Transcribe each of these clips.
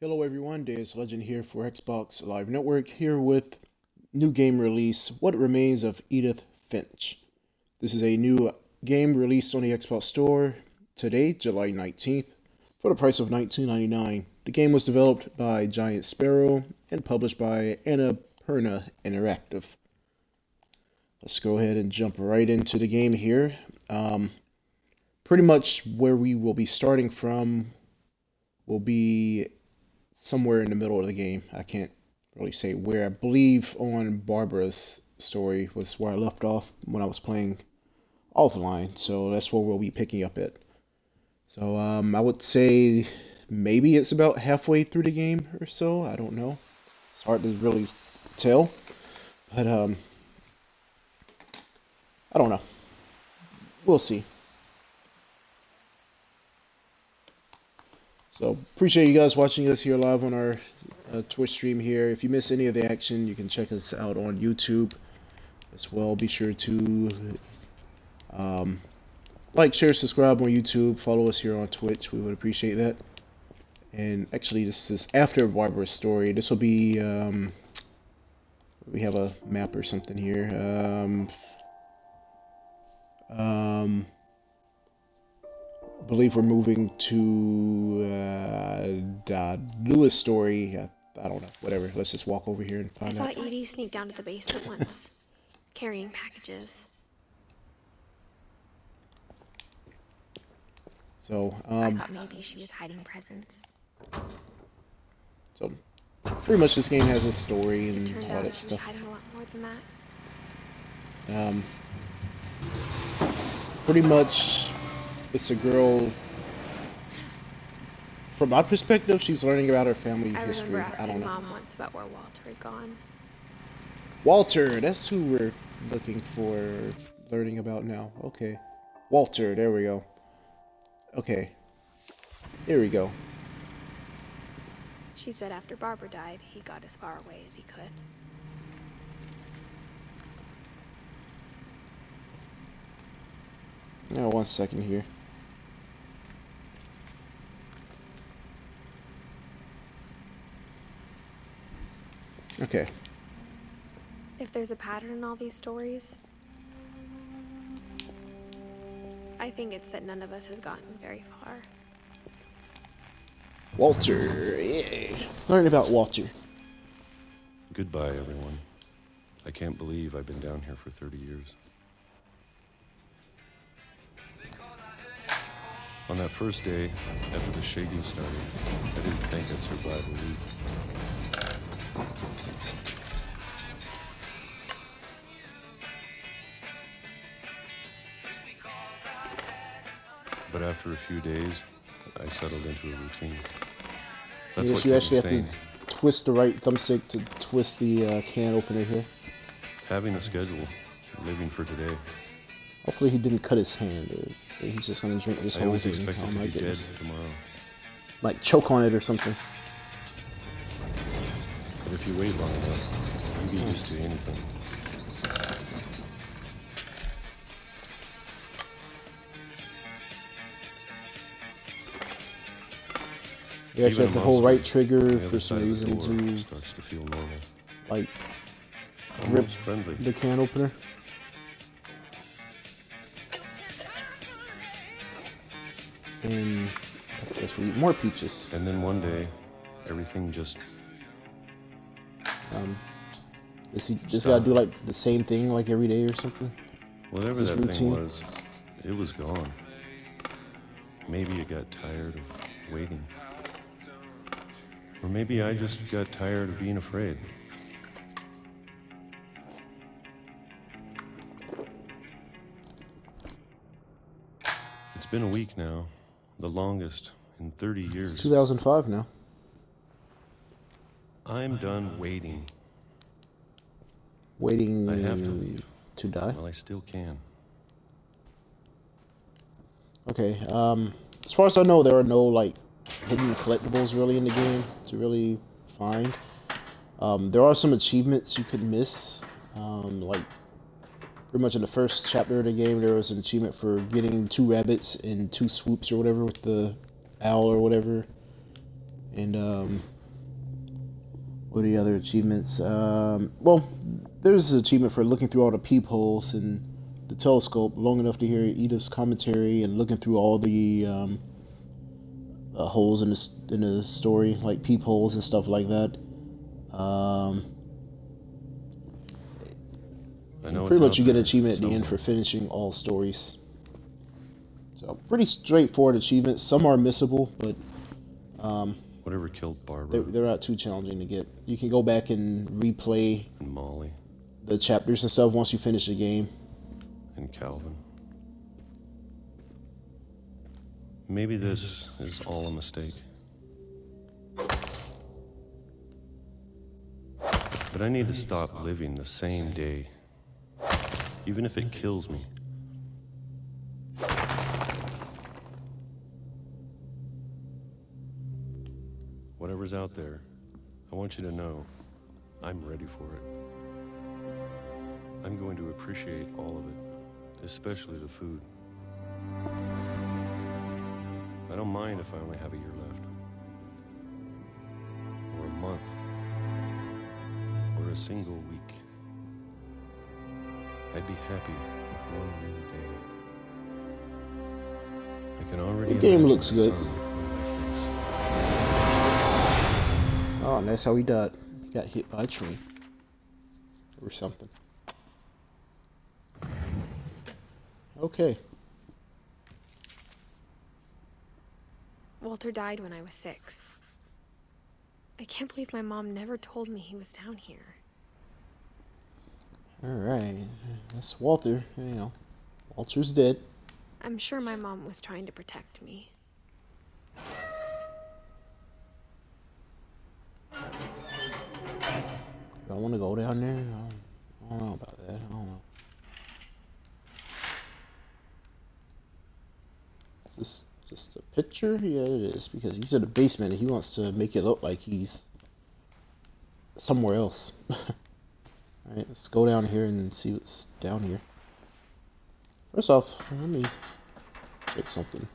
Hello everyone, Deus Legend here for Xbox Live Network, here with new game release, What Remains of Edith Finch. This is a new game released on the Xbox Store today, July 19th, for the price of $19.99. The game was developed by Giant Sparrow and published by Annapurna Interactive. Let's go ahead and jump right into the game here. Pretty much where we will be starting from will be somewhere in the middle of the game. I can't really say where. I believe on Barbara's story was where I left off when I was playing offline, so that's where we'll be picking up at. So I would say maybe it's about halfway through the game or so. I don't know. It's hard to really tell, but I don't know. We'll see. So appreciate you guys watching us here live on our Twitch stream here. If you miss any of the action, you can check us out on YouTube as well. Be sure to like, share, subscribe on YouTube. Follow us here on Twitch. We would appreciate that. And actually, this is after Barbara's story. This will be, we have a map or something here. I believe we're moving to the newest story. I don't know. Whatever. Let's just walk over here and find out. I saw Edie sneak down to the basement once, carrying packages. So, I thought maybe she was hiding presents. So, pretty much this game has a story and Turned all out that she was stuff. hiding a lot more than that. Pretty much, it's a girl. From my perspective, she's learning about her family history. Remember I don't asking know. Mom once about where Walter had gone. Walter, that's who we're looking for, learning about now. Okay. Walter, there we go. Okay. Here we go. She said after Barbara died, he got as far away as he could. Now, 1 second here. Okay. If there's a pattern in all these stories, I think it's that none of us has gotten very far. Walter, yeah. Learn about Walter. Goodbye, everyone. I can't believe I've been down here for 30 years. On that first day, after the shaking started, I didn't think I'd survive a week. But after a few days, I settled into a routine. That's Yes, what you kept actually me have sane. to twist the right thumbstick to twist the can opener here. Having a schedule, living for today. Hopefully he didn't cut his hand, or he's just gonna drink this I whole always thing. expected Oh to my be dead goodness. tomorrow. Like choke on it or something. But if you wait long enough, you get used to anything. You actually Even have to a hold monster right trigger on the for other some side of reason the door to starts to feel normal. like grip Almost friendly. the can opener. And I guess we eat more peaches. And then one day, everything just Does he just gotta do like the same thing like every day or something? whatever Is that this thing routine? was, it was gone. Maybe it got tired of waiting. Or maybe I just got tired of being afraid. It's been a week now, the longest in 30 It's years. 2005 now. I'm done waiting. Waiting I have to leave. to die. Well, I still can. Okay, as far as I know, there are no, like, hidden collectibles really in the game to really find. There are some achievements you could miss, like, pretty much in the first chapter of the game, there was an achievement for getting 2 rabbits in 2 swoops or whatever with the owl or whatever. And what are the other achievements? Well, there's an achievement for looking through all the peepholes in the telescope long enough to hear Edith's commentary and looking through all the holes in the story, like peepholes and stuff like that. I know pretty it's much out you get an there achievement at the end somewhere. for finishing all stories. So pretty straightforward achievements. Some are missable, but Whatever killed Barbara they're not too challenging to get. You can go back and replay and Molly the chapters and stuff once you finish the game. and Calvin. Maybe this is all a mistake. But I need to stop living the same day, even if it kills me. Whatever's out there, I want you to know I'm ready for it. I'm going to appreciate all of it, especially the food. I don't mind if I only have a year left, or a month, or a single week. I'd be happy with one new day. I can already The game imagine looks the good. sun on my face. Oh, and that's how he died. He got hit by a tree. Or something. Okay. Walter died when I was 6. I can't believe my mom never told me he was down here. Alright. That's Walter. You know, Walter's dead. I'm sure my mom was trying to protect me. Do I want to go down there? I don't know about that. I don't know. Is this just a picture? Yeah, it is. Because he's in the basement and he wants to make it look like he's somewhere else. Alright, let's go down here and see what's down here. First off, let me check something.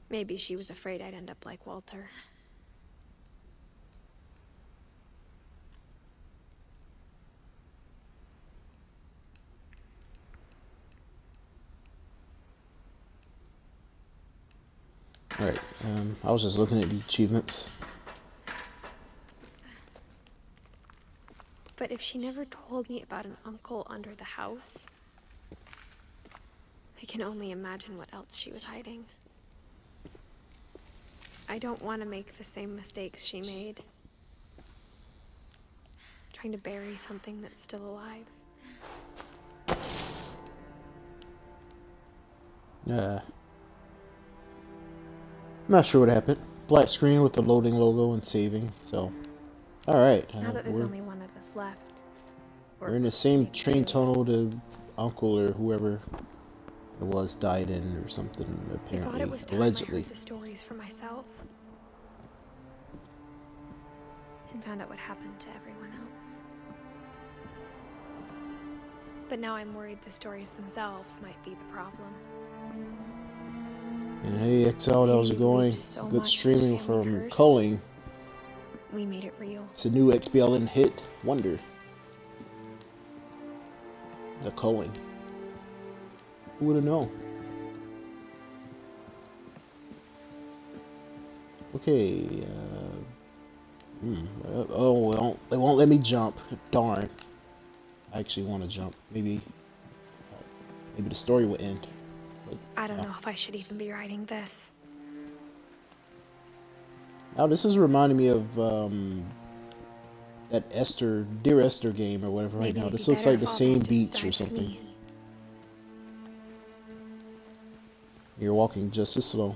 Maybe she was afraid I'd end up like Walter. Alright, I was just looking at the achievements. But if she never told me about an uncle under the house, I can only imagine what else she was hiding. I don't want to make the same mistakes she made. Trying to bury something that's still alive. Not sure what happened. Black screen with the loading logo and saving, so. Alright. Now that there's only one of us left. We're in the same maybe train two. tunnel the uncle or whoever it was died in or something, I apparently. thought it was time Allegedly. I heard the stories for myself. And found out what happened to everyone else. But now I'm worried the stories themselves might be the problem. And hey, XL, how's it Maybe we going? believed so Good much in streaming family from curse. Culling. We made it real. It's a new XBLN hit, Wonder. The Culling. Who would have known? Okay, oh, well, they won't let me jump. Darn. I actually want to jump. Maybe the story will end. But, I don't know if I should even be writing this. now this is reminding me of that Dear Esther game or whatever right Maybe now. it'd This be looks better like the if all same this just beach or died with something. me. You're walking just as slow.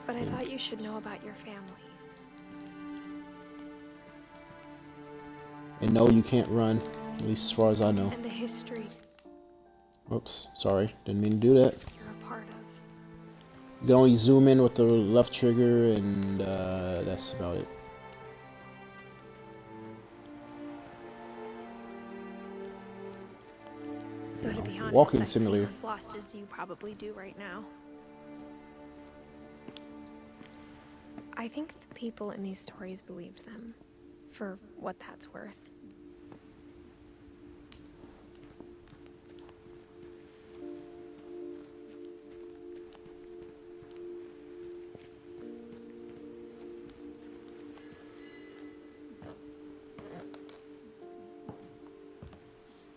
But I thought you should know about your family. And no, you can't run, at least as far as I know. And the history Oops, sorry, didn't mean to do that. you're a part of. You can only zoom in with the left trigger, and that's about it. Though to be honest, Walking I feel simulator. as lost as you probably do right now. I think the people in these stories believed them, for what that's worth.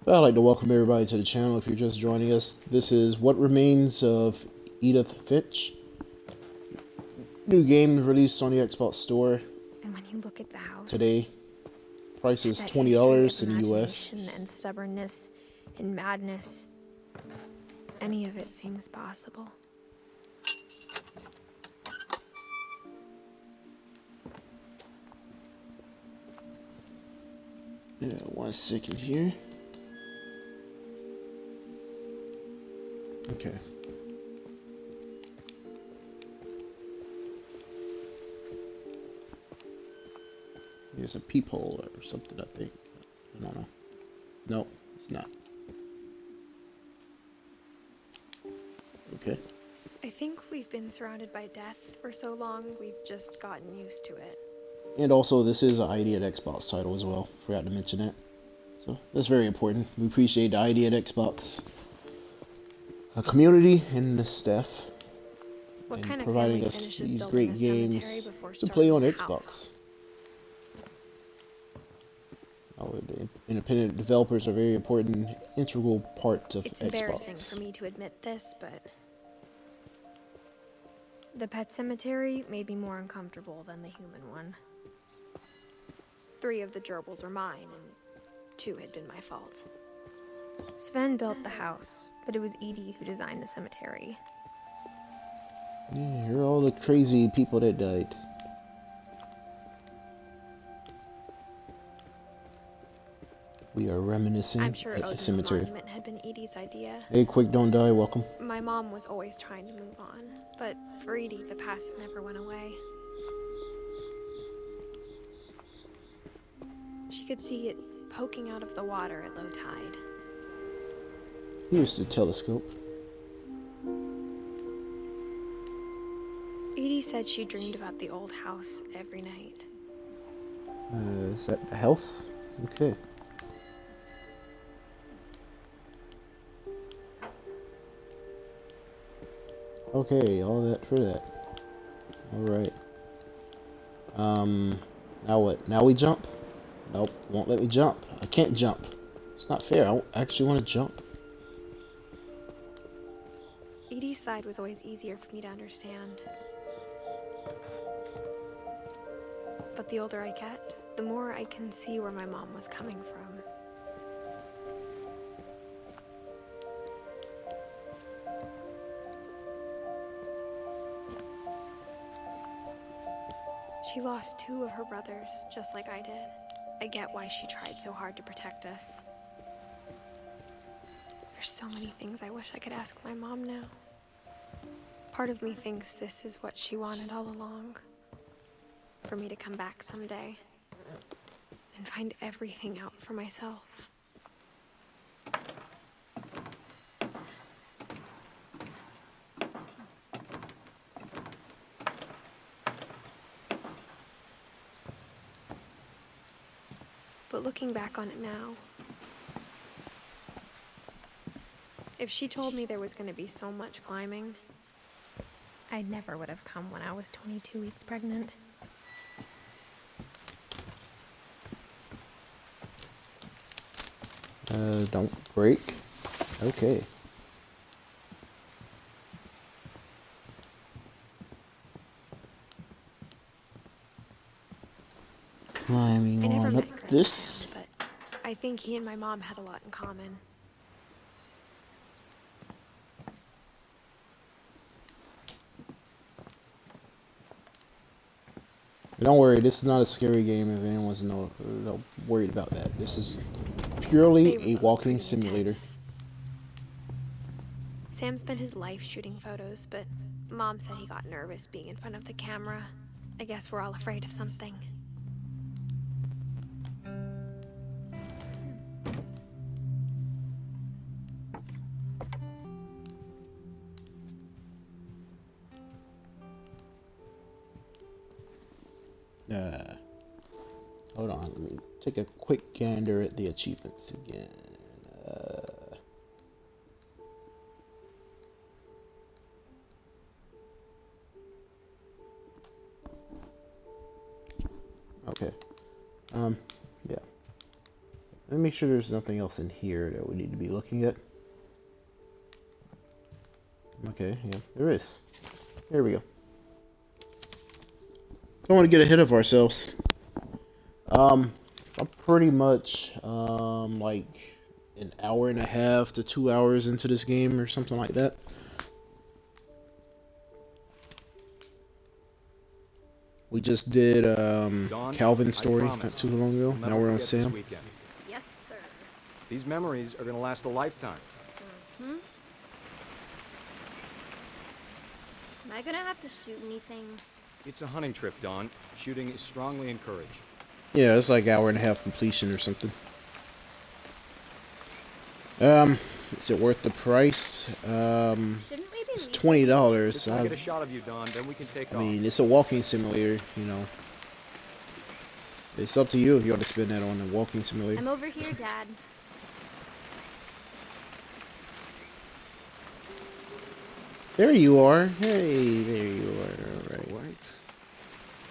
Well, I'd like to welcome everybody to the channel. If you're just joining us, this is What Remains of Edith Finch. New game released on the Xbox Store And when you look at the house today. Price is that $20 history in of the US. imagination and stubbornness and madness, any of it seems possible. Yeah, 1 second here. Okay. Here's a peephole or something, I think. I don't know. Nope, it's not. Okay. I think we've been surrounded by death for so long, we've just gotten used to it. And also, this is an ID at Xbox title as well. Forgot to mention that. So, that's very important. We appreciate the ID at Xbox community and the staff. What and kind of providing family us finishes these building great a cemetery games before to play on starting a Xbox. house? The independent developers are a very important, integral part of It's Xbox. embarrassing for me to admit this, but the pet cemetery made me more uncomfortable than the human one. 3 of the gerbils are mine, and 2 had been my fault. Sven built the house, but it was Edie who designed the cemetery. Yeah, here are all the crazy people that died. We are reminiscing I'm sure at the Odin's cemetery. monument had been Edie's idea. Hey, quick, don't die, welcome. My mom was always trying to move on, but for Edie, the past never went away. She could see it poking out of the water at low tide. Here's the telescope. Edie said she dreamed about the old house every night. Is that the house? Okay. Okay, all that for that. Alright. Now what? Now we jump? Nope, won't let me jump. I can't jump. It's not fair. I actually want to jump. Edie's side was always easier for me to understand. But the older I get, the more I can see where my mom was coming from. She lost 2 of her brothers, just like I did. I get why she tried so hard to protect us. There's so many things I wish I could ask my mom now. Part of me thinks this is what she wanted all along. For me to come back someday and find everything out for myself. But looking back on it now, if she told me there was going to be so much climbing, I never would have come when I was 22 weeks pregnant. Don't break. Okay. Climbing I never on met up Grandpa this. Sam, but I think he and my mom had a lot in common. But don't worry, this is not a scary game if anyone's worried about that. This is purely They a were walking pretty simulator. intense. Sam spent his life shooting photos, but Mom said he got nervous being in front of the camera. I guess we're all afraid of something. Uh, hold on. Let me take a quick gander at the achievements again. Okay. Yeah. Let me make sure there's nothing else in here that we need to be looking at. Okay, yeah, there is. There we go. Don't want to get ahead of ourselves. I'm pretty much like an hour and a half to 2 hours into this game or something like that. We just did Dawn, Calvin's I story promise. not too long ago. We'll never Now we're on forget this Sam. weekend. Yes, sir. These memories are gonna last a lifetime. Am I gonna have to shoot anything? It's a hunting trip, Dawn. Shooting is strongly encouraged. Yeah, it's like hour and a half completion or something. Is it worth the price? Shouldn't we be It's leaving? $20. Just let me get a shot of you, Dawn, then we can take I off. mean, it's a walking simulator, you know. It's up to you if you want to spend that on a walking simulator. I'm over here, Dad. There you are. Hey, there you are. All right.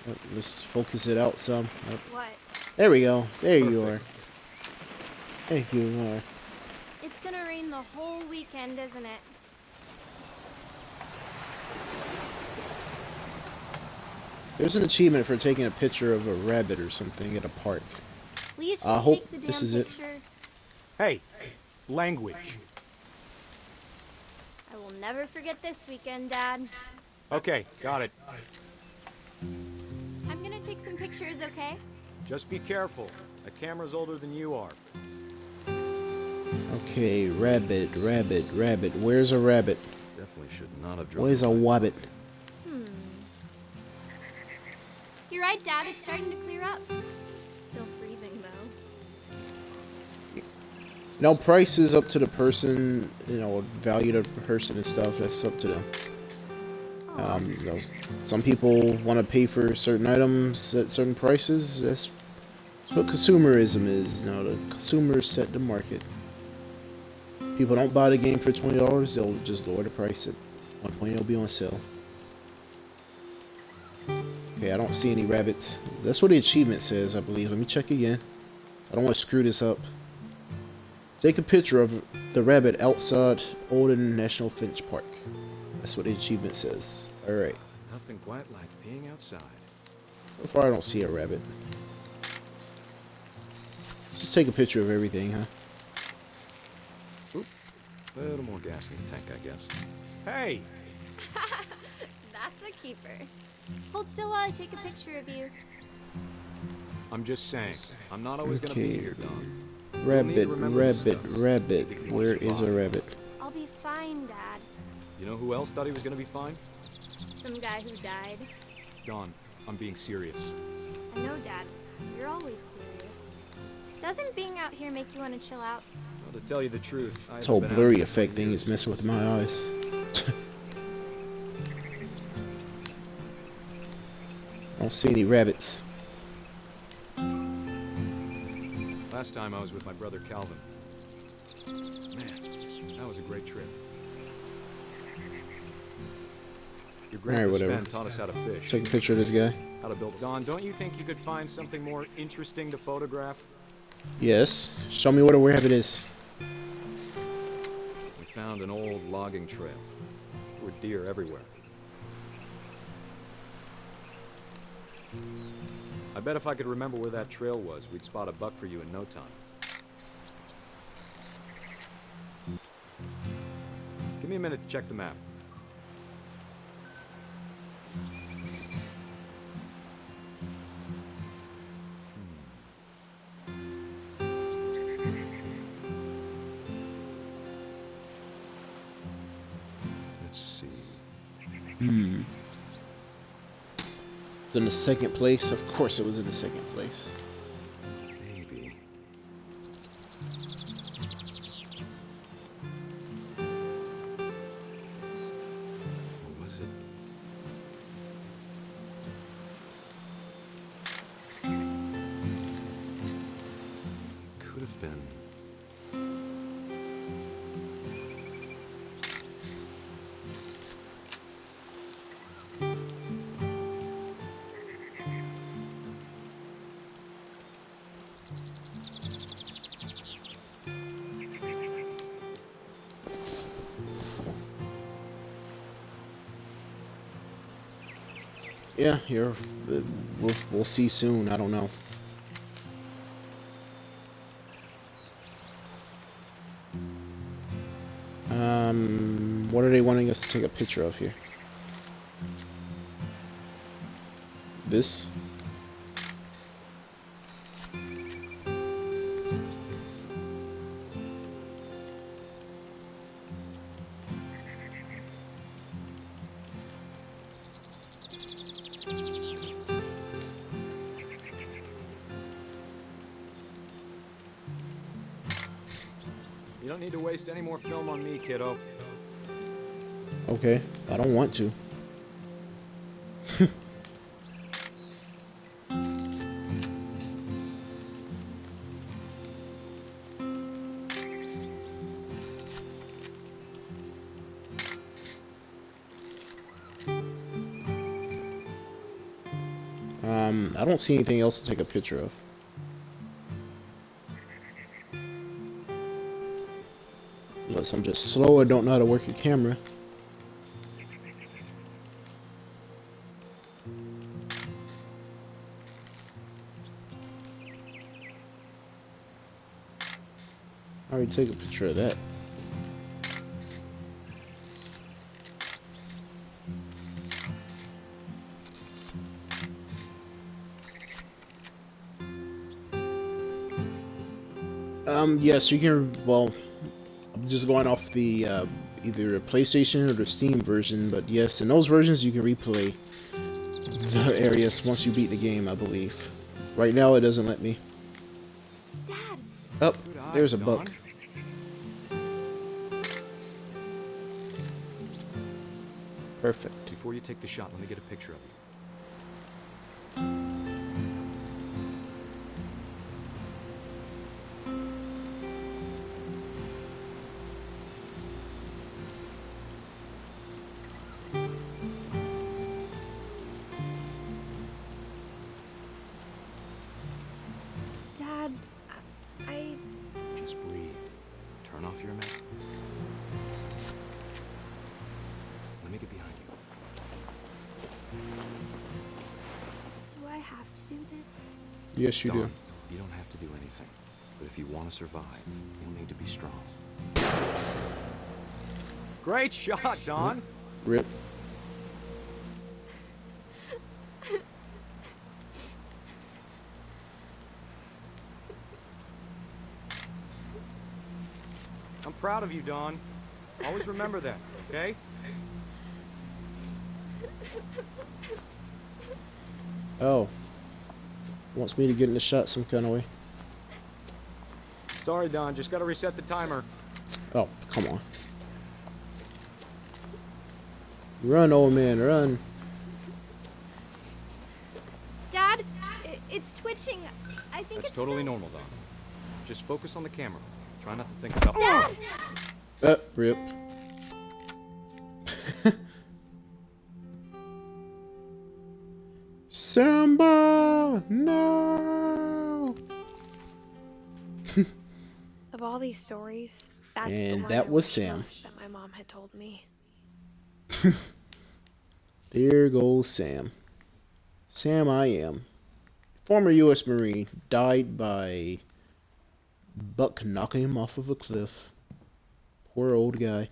Right. Let's focus it out some. What? There we go. There you are. Perfect. There you are. It's gonna rain the whole weekend, isn't it? There's an achievement for taking a picture of a rabbit or something at a park. Please I just hope take the damn this is it. picture. Hey, language. I will never forget this weekend, Dad. Okay, got it. I'm gonna take some pictures, okay? Just be careful. That camera's older than you are. Okay, rabbit, rabbit, rabbit. Where's a rabbit? Definitely should not have driven. Where's a wabbit? You're right, Dad. It's starting to clear up. Still freezing, though. No, price is up to the person, you know, value to the person and stuff. That's up to them. You know, some people want to pay for certain items at certain prices. That's what consumerism is. You know, the consumers set the market. People don't buy the game for $20. They'll just lower the price. At one point, it'll be on sale. Okay, I don't see any rabbits. That's what the achievement says, I believe. Let me check again. I don't want to screw this up. Take a picture of the rabbit outside Olden National Finch Park. That's what the achievement says. Alright. Nothing quite like being outside. So far, I don't see a rabbit. Just take a picture of everything, huh? Oop. A little more gas in the tank, I guess. Hey! That's a keeper. Hold still while I take a picture of you. I'm just saying. I'm not always gonna be Okay. here, Dawn. Rabbit, remember this rabbit, stuff. rabbit. If you Where want to is a survive. rabbit? I'll be fine, Dad. You know who else thought he was gonna be fine? Some guy who died. Dawn, I'm being serious. I know, Dad. You're always serious. Doesn't being out here make you want to chill out? Well, to tell you the truth, I This haven't whole been out blurry here for effect thing years. is messing with my eyes. I don't see any rabbits. Last time I was with my brother Calvin. Man, that was a great trip. Your grandpa's whatever. friend taught us how to fish, Take a picture of this guy. how to build. Dawn, don't you think you could find something more interesting to photograph? Yes. Show me what a rabbit is. We found an old logging trail. There were deer everywhere. I bet if I could remember where that trail was, we'd spot a buck for you in no time. Give me a minute to check the map. Let's see. It's in the second place. Of course it was in the second place. Maybe. What was it? have been. Yeah, here. We'll see soon. I don't know. What are they wanting us to take a picture of here? This? You don't need to waste any more film on me, kiddo. Okay, I don't want to. I don't see anything else to take a picture of. Unless I'm just slow or don't know how to work a camera. I already took a picture of that. Yes, you can, well, I'm just going off the, either the PlayStation or the Steam version, but yes, in those versions you can replay the areas once you beat the game, I believe. Right now it doesn't let me. Dad, Oh, Good eye, there's a Don. buck. Perfect. Before you take the shot, let me get a picture of you. Dad, I... Just breathe. Turn off your imagination. Let me get behind you. Do I have to do this? Yes, you do. Don, you don't have to do anything. But if you want to survive, you'll need to be strong. Great shot, Don! Rip. I'm proud of you, Don. Always remember that, okay? Oh. Wants me to get in the shot some kind of way. Sorry, Don. Just gotta reset the timer. Oh, come on. Run, old man, run. Dad, it's twitching. I think That's it's totally so- normal, Don. Just focus on the camera. Try not to think about... Dad! Rip. Samba! No! Of all these stories, that's the And one that I was wish Sam. most that my mom had told me. There goes Sam. Sam I am. Former U.S. Marine, died by buck knocking him off of a cliff. Poor old guy.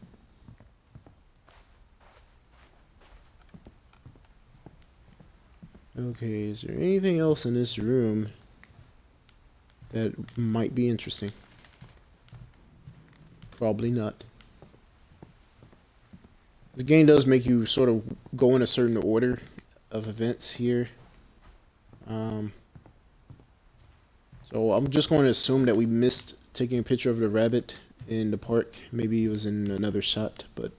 Okay, is there anything else in this room that might be interesting? Probably not. This game does make you sort of go in a certain order of events here. So I'm just going to assume that we missed taking a picture of the rabbit in the park. Maybe it was in another shot, but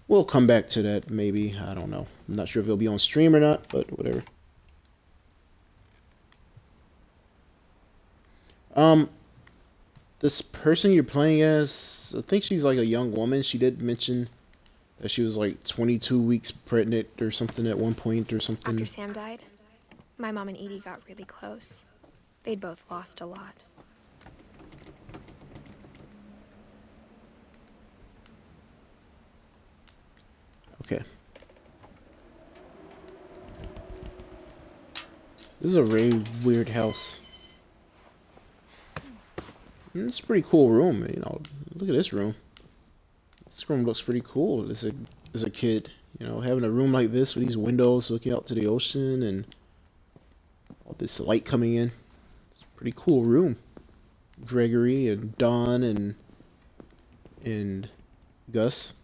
we'll come back to that maybe. I don't know. I'm not sure if it'll be on stream or not, but whatever. Um, this person you're playing as, I think she's like a young woman. She did mention that she was like 22 weeks pregnant or something at one point or After something. Sam died, my mom and Edie got really close. They'd both lost a lot. Okay. This is a really weird house. It's a pretty cool room, you know. Look at this room. This room looks pretty cool as a kid. You know, having a room like this with these windows looking out to the ocean and all this light coming in. It's a pretty cool room. Gregory and Don and Gus.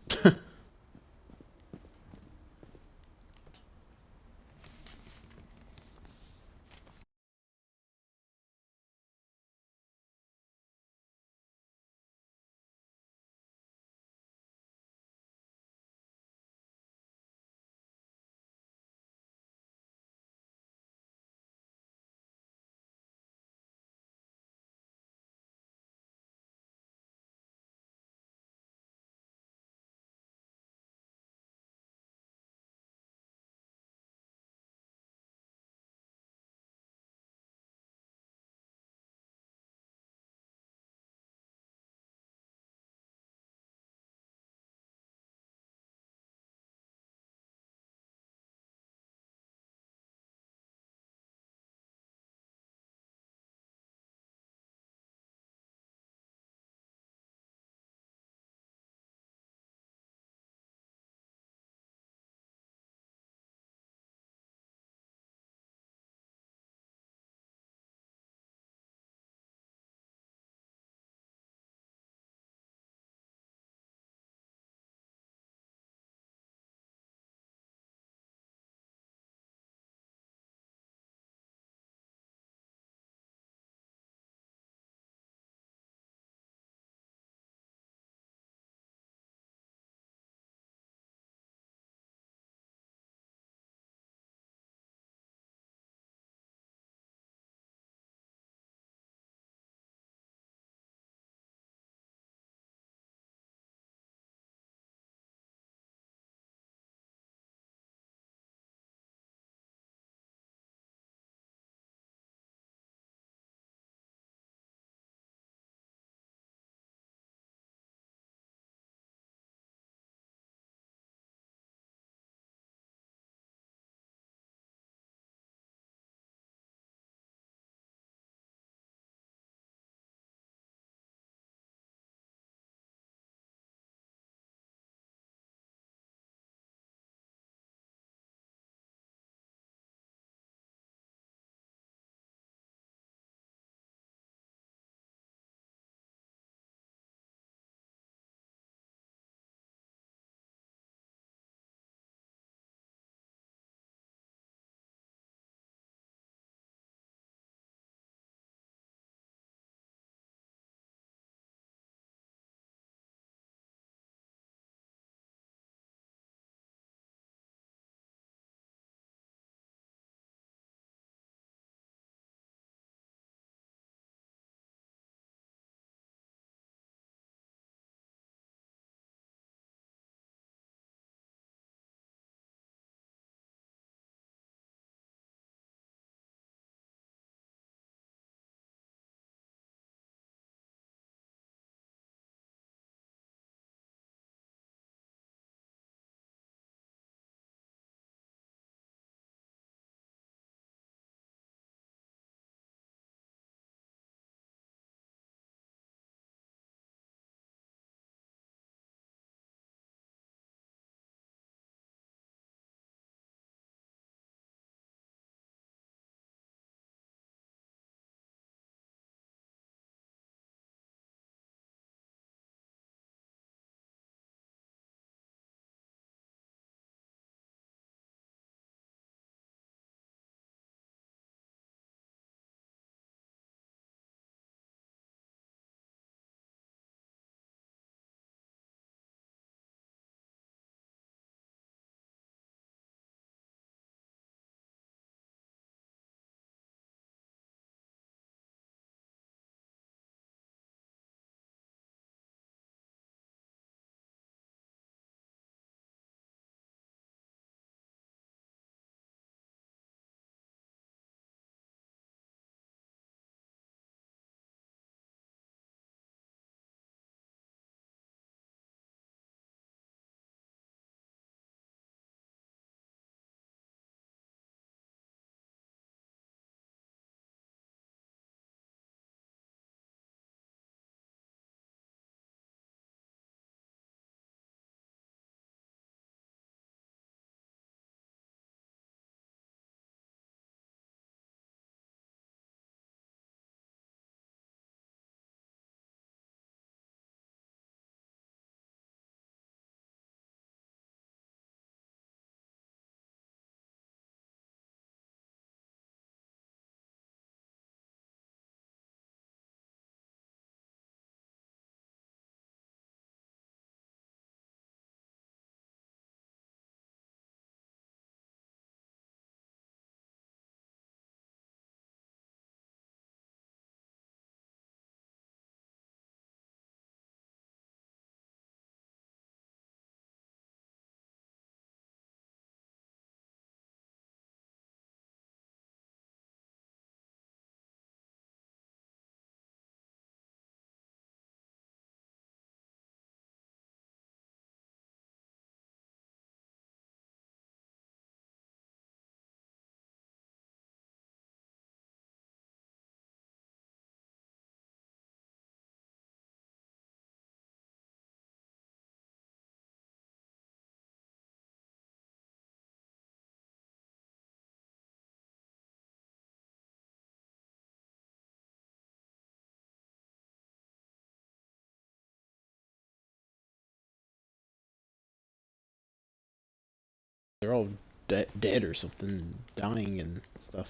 They're all dead or something, dying and stuff.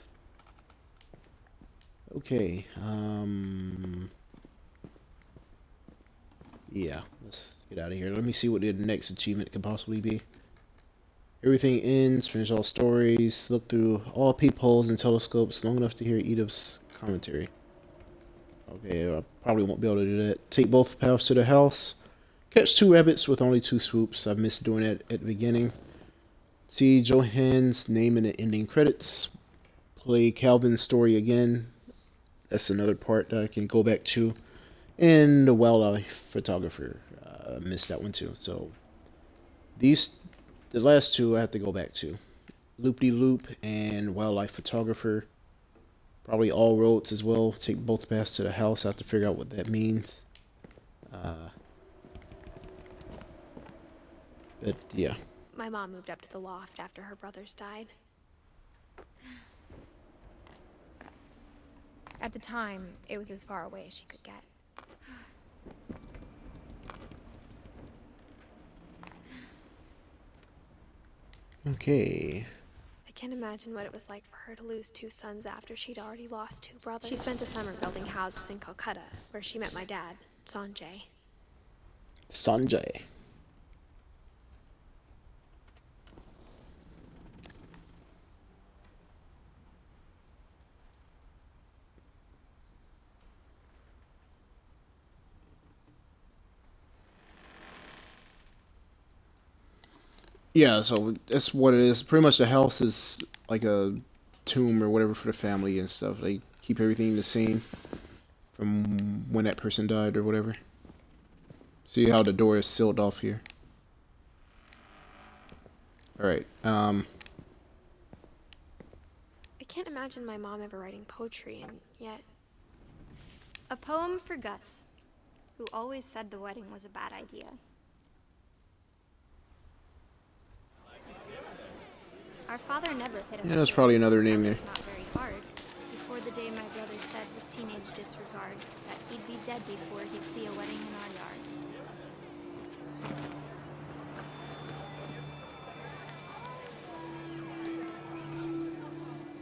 Okay, yeah, let's get out of here. Let me see what the next achievement could possibly be. Everything ends, finish all stories, look through all peepholes and telescopes long enough to hear Edith's commentary. Okay, I probably won't be able to do that. Take both paths to the house. Catch 2 rabbits with only 2 swoops. I missed doing that at the beginning. See Johan's name in the ending credits. Play Calvin's story again. That's another part that I can go back to. And the wildlife photographer. I missed that one too. So the last 2 I have to go back to. Loop-de-loop and wildlife photographer. Probably all roads as well. Take both paths to the house. I have to figure out what that means. But yeah. My mom moved up to the loft after her brothers died. At the time, it was as far away as she could get. Okay. I can't imagine what it was like for her to lose 2 sons after she'd already lost 2 brothers. She spent a summer building houses in Calcutta, where she met my dad, Sanjay. Sanjay. Yeah, so that's what it is. Pretty much the house is like a tomb or whatever for the family and stuff. They keep everything the same from when that person died or whatever. See how the door is sealed off here. Alright, I can't imagine my mom ever writing poetry, and yet... A poem for Gus, who always said the wedding was a bad idea. Our father never hit us. Yeah, that's probably another name there. Not very hard. Before the day my brother said with teenage disregard that he'd be dead before he'd see a wedding in our yard.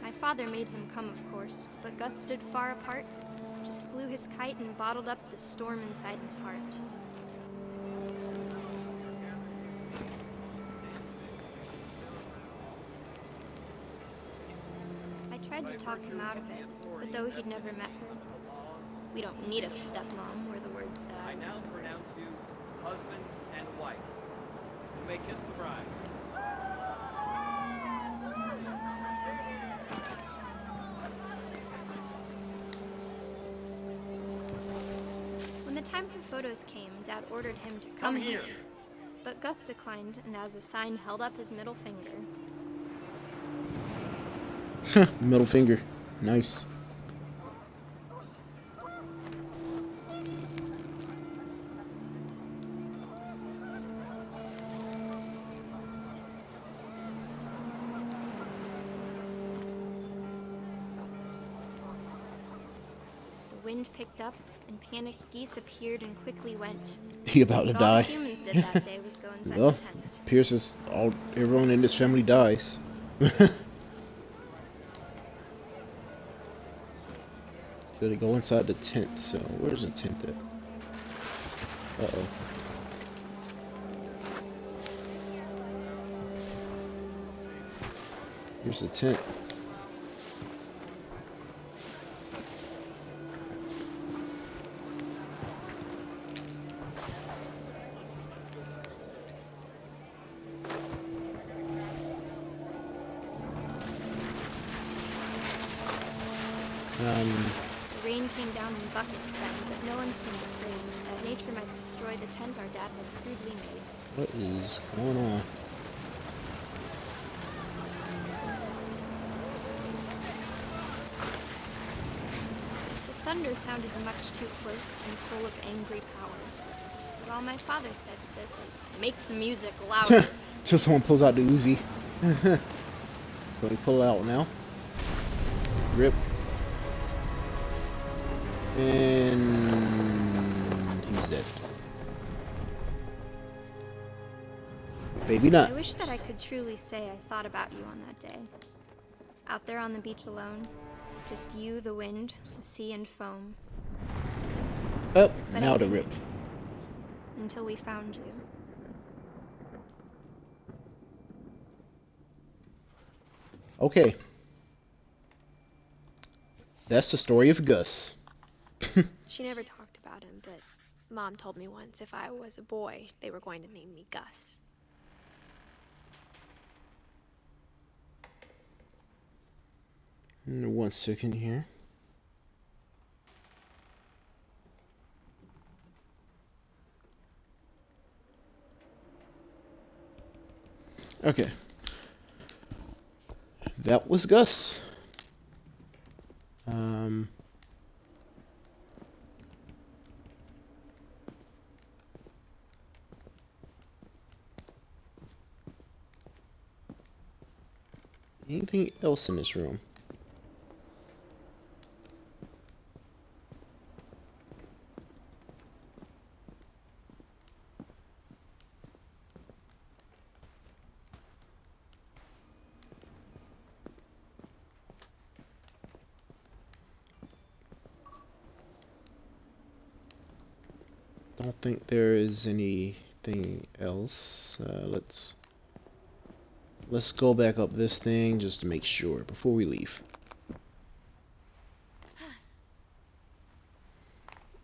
My father made him come, of course, but Gus stood far apart, just flew his kite and bottled up the storm inside his heart. I tried to talk him out of it, but though he'd never met her, we don't need a stepmom, were the words that I now pronounce you husband and wife. You may kiss the bride. When the time for photos came, Dad ordered him to come here. But Gus declined, and as a sign held up his middle finger. middle finger. Nice. The wind picked up, and panicked geese appeared and quickly went. He about to But all die. the humans did that day was go inside Well, the tent. Pierce's everyone in this family dies. So they go inside the tent. So where's the tent at? Uh-oh. Here's the tent. The rain came down in buckets then, but no one seemed afraid that nature might destroy the tent our dad had crudely made. What is going on? The thunder sounded much too close and full of angry power. But all my father said to this was, "Make the music louder." Till someone pulls out the Uzi. Can we pull it out now? Rip. And he's dead. Maybe not. I wish that I could truly say I thought about you on that day. Out there on the beach alone, just you, the wind, the sea, and foam. Oh, But now I the didn't. rip. Until we found you. Okay. That's the story of Gus. She never talked about him, but Mom told me once if I was a boy, they were going to name me Gus. One second here. Okay. That was Gus. Anything else in this room? Don't think there is anything else. Let's go back up this thing just to make sure before we leave.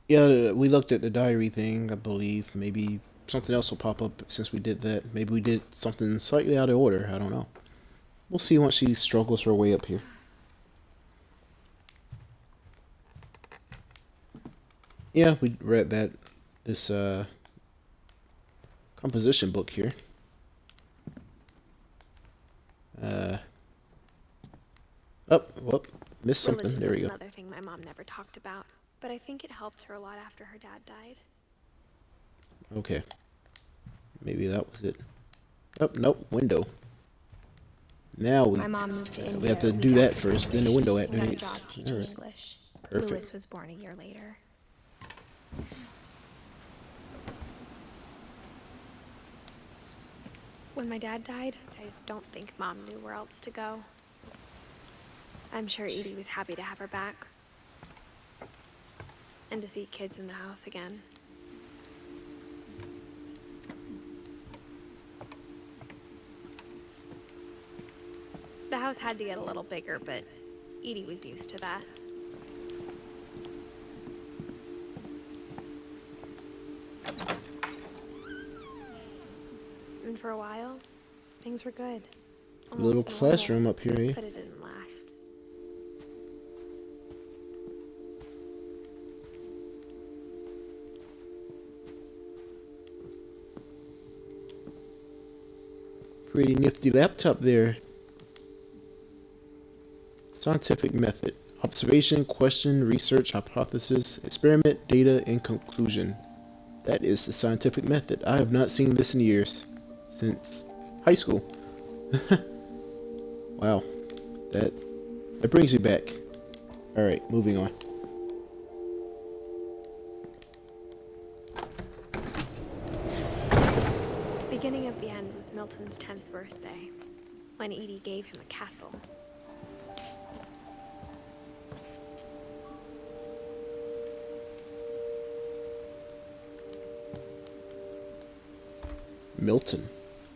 Yeah, we looked at the diary thing, I believe. Maybe something else will pop up since we did that. Maybe we did something slightly out of order. I don't know. We'll see once she struggles her way up here. Yeah, we read this composition book here. Oh, well, missed something. Religion There we was go. another thing my mom never talked about, but I think it helped her a lot after her dad died. Okay. Maybe that was it. Oh, nope, window. Now My mom moved to India. we have to a do week that after first, then the graduation window and got a activates. job teaching Alright. English. Perfect. Louis was born a year later. When my dad died, I don't think Mom knew where else to go. I'm sure Edie was happy to have her back. And to see kids in the house again. The house had to get a little bigger, but Edie was used to that. And for a while, things were good. Little Almost normal, classroom up here, eh? but it didn't last. Pretty nifty laptop there. Scientific method. Observation, question, research, hypothesis, experiment, data, and conclusion. That is the scientific method. I have not seen this in years. Since high school. Wow. That brings you back. Alright, moving on. The beginning of the end was Milton's 10th birthday, when Edie gave him a castle. Milton.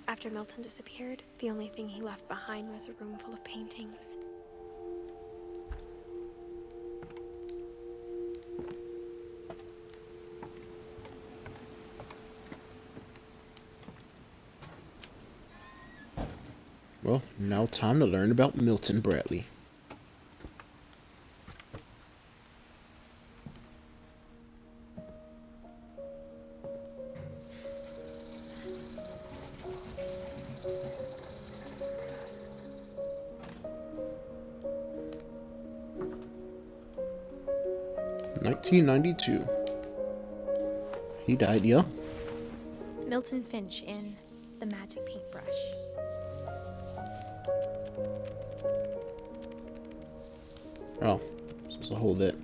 After Milton disappeared, the only thing he left behind was a room full of paintings. Well, now time to learn about Milton Bradley. (1992). He died young. Milton Finch in The Magic Paintbrush. Oh, supposed to hold that.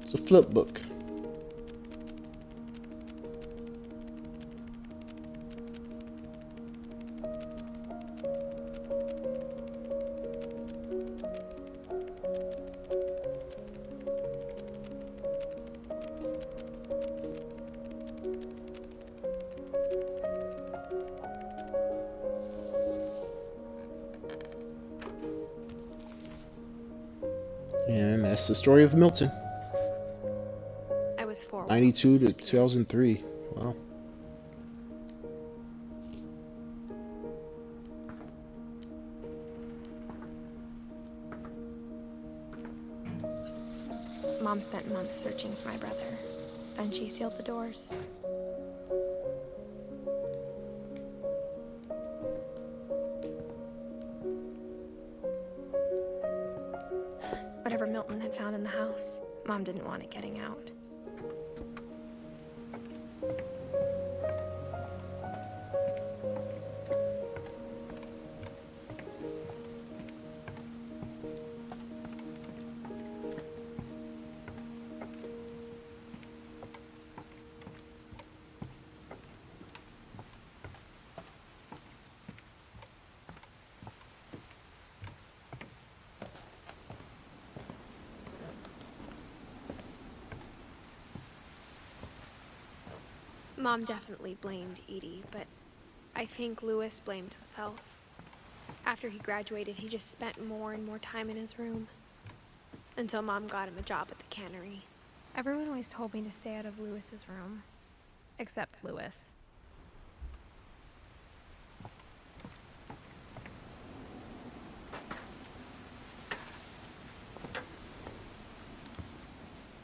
It's a flip book. And that's the story of Milton. I was 4 when 92 Milton to disappeared. 2003. Wow. Mom spent months searching for my brother. Then she sealed the doors. Whatever Milton had found in the house, Mom didn't want it getting out. Mom definitely blamed Edie, but I think Louis blamed himself. After he graduated, he just spent more and more time in his room. Until Mom got him a job at the cannery. Everyone always told me to stay out of Louis's room. Except Louis.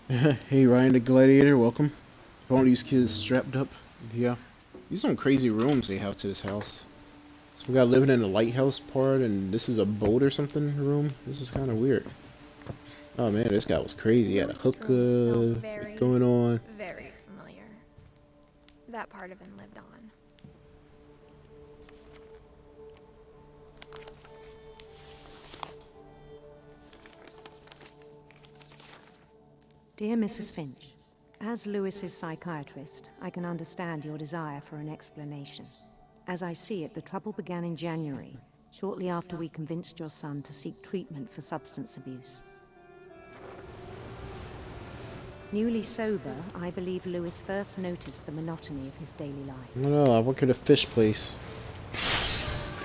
Hey Ryan the Gladiator, welcome. All these kids strapped up. Yeah. These some crazy rooms they have to this house. So we got living in the lighthouse part, and this is a boat or something room. This is kind of weird. Oh man, this guy was crazy. He had a Louis's room smelled hookah very, going on. very familiar. That part of him lived on. Dear Mrs. Finch, as Lewis's psychiatrist, I can understand your desire for an explanation. As I see it, the trouble began in January, shortly after we convinced your son to seek treatment for substance abuse. Newly sober, I believe Lewis first noticed the monotony of his daily life. No, I work at a fish place.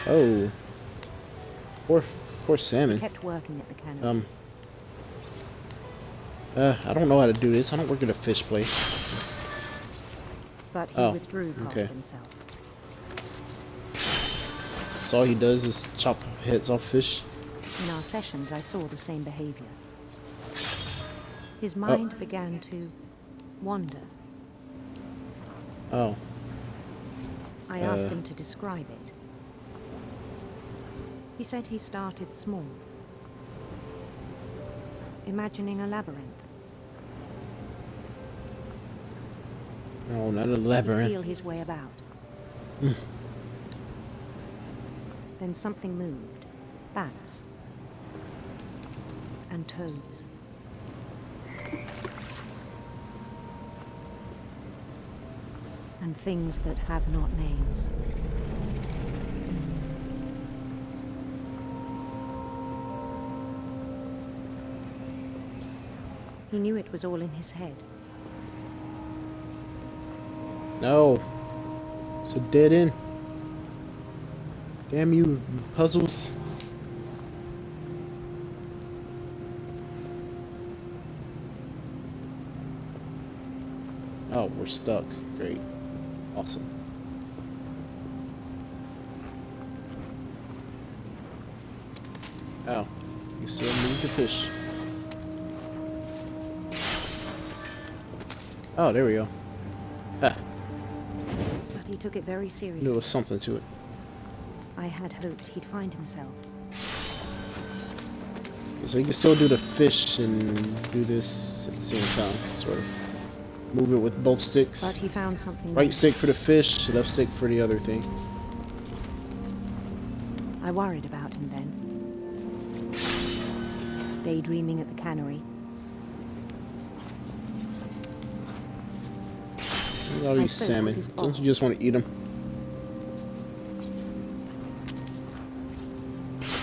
Oh. Poor He salmon. kept working at the cannery. I don't know how to do this. I don't work at a fish place. But he Oh, withdrew part okay. of himself. So all he does is chop heads off fish. In our sessions, I saw the same behavior. His mind began to wander. Oh. I asked him to describe it. He said he started small, imagining a labyrinth. No, not a He'd labyrinth. feel his way about. Then something moved. Bats. And toads. And things that have not names. He knew it was all in his head. No. It's a dead end. Damn you, puzzles. Oh, we're stuck. Great. Awesome. Ow. You still need the fish. Oh, there we go. Ah, But he took it very knew there seriously. was something to it. I had hoped he'd find himself. So you can still do the fish and do this at the same time, sort of. Move it with both sticks. But he found something Right more. stick for the fish, left stick for the other thing. I worried about him then. Daydreaming at the cannery. Look at all these spoke with salmon. his Don't boss. you just want to eat them?